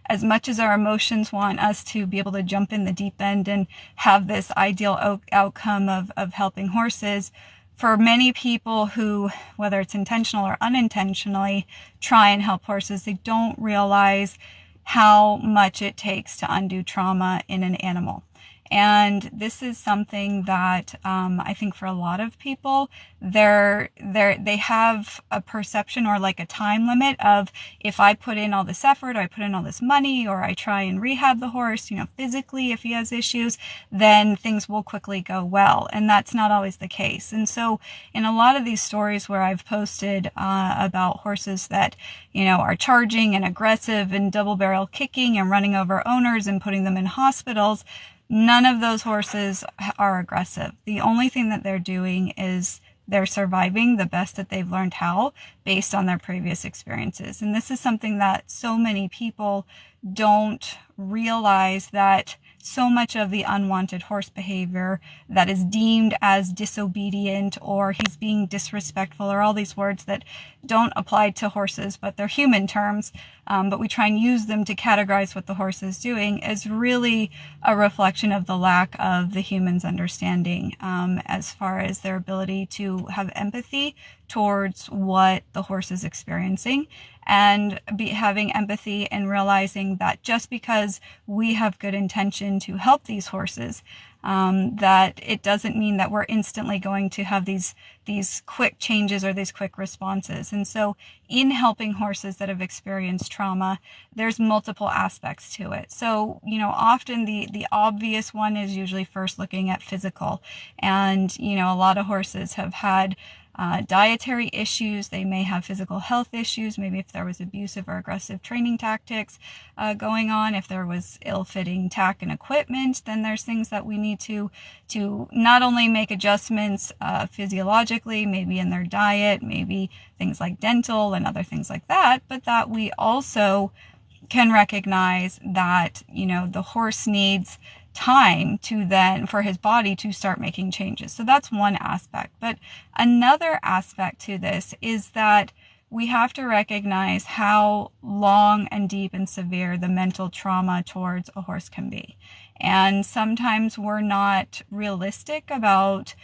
as much as our emotions want us to be able to jump in the deep end and have this ideal outcome of helping horses, for many people who, whether it's intentional or unintentionally, try and help horses, they don't realize how much it takes to undo trauma in an animal. And this is something that I think for a lot of people, they have a perception or like a time limit of, if I put in all this effort, or I put in all this money, or I try and rehab the horse, physically, if he has issues, then things will quickly go well. And that's not always the case. And so in a lot of these stories where I've posted about horses that, are charging and aggressive and double barrel kicking and running over owners and putting them in hospitals, none of those horses are aggressive. The only thing that they're doing is they're surviving the best that they've learned how, based on their previous experiences. And this is something that so many people don't realize, that so much of the unwanted horse behavior that is deemed as disobedient, or he's being disrespectful, or all these words that don't apply to horses, but they're human terms, but we try and use them to categorize what the horse is doing, is really a reflection of the lack of the human's understanding as far as their ability to have empathy towards what the horse is experiencing, and having empathy and realizing that just because we have good intention to help these horses, that it doesn't mean that we're instantly going to have these quick changes or these quick responses. And so in helping horses that have experienced trauma, there's multiple aspects to it. So, often the obvious one is usually first looking at physical. And, a lot of horses have had dietary issues. They may have physical health issues. Maybe if there was abusive or aggressive training tactics going on, if there was ill-fitting tack and equipment, then there's things that we need to not only make adjustments physiologically, maybe in their diet, maybe things like dental and other things like that, but that we also can recognize that, the horse needs time for his body to start making changes. So that's one aspect. But another aspect to this is that we have to recognize how long and deep and severe the mental trauma towards a horse can be. And sometimes we're not realistic about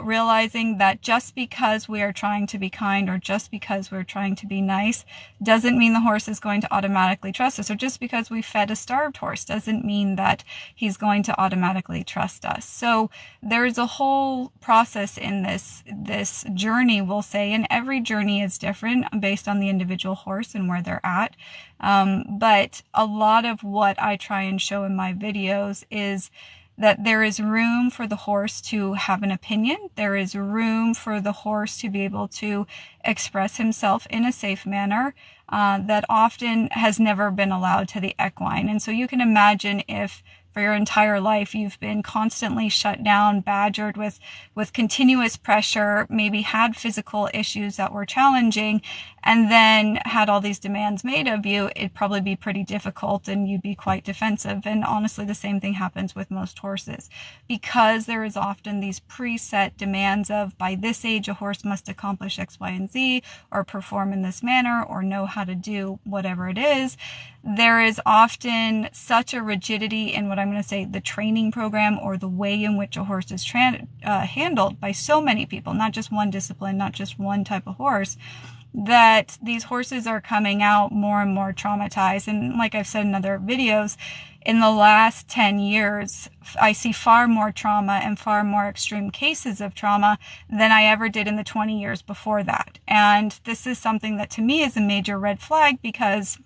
realizing that just because we are trying to be kind, or just because we're trying to be nice, doesn't mean the horse is going to automatically trust us. Or just because we fed a starved horse doesn't mean that he's going to automatically trust us. So there's a whole process in this journey, we'll say, and every journey is different based on the individual horse and where they're at. But a lot of what I try and show in my videos is that there is room for the horse to have an opinion. There is room for the horse to be able to express himself in a safe manner that often has never been allowed to the equine. And so you can imagine if for your entire life you've been constantly shut down, badgered with continuous pressure, maybe had physical issues that were challenging, and then had all these demands made of you, it'd probably be pretty difficult and you'd be quite defensive. And honestly, the same thing happens with most horses, because there is often these preset demands of, by this age, a horse must accomplish X, Y, and Z, or perform in this manner, or know how to do whatever it is. There is often such a rigidity in what I'm going to say the training program, or the way in which a horse is handled by so many people, not just one discipline, not just one type of horse, that these horses are coming out more and more traumatized. And like I've said in other videos, in the last 10 years, I see far more trauma and far more extreme cases of trauma than I ever did in the 20 years before that. And this is something that to me is a major red flag, because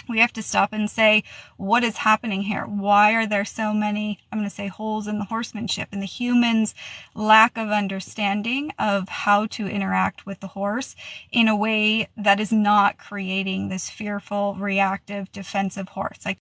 we have to stop and say, what is happening here? Why are there so many, I'm going to say, holes in the horsemanship, and the human's lack of understanding of how to interact with the horse in a way that is not creating this fearful, reactive, defensive horse? Like,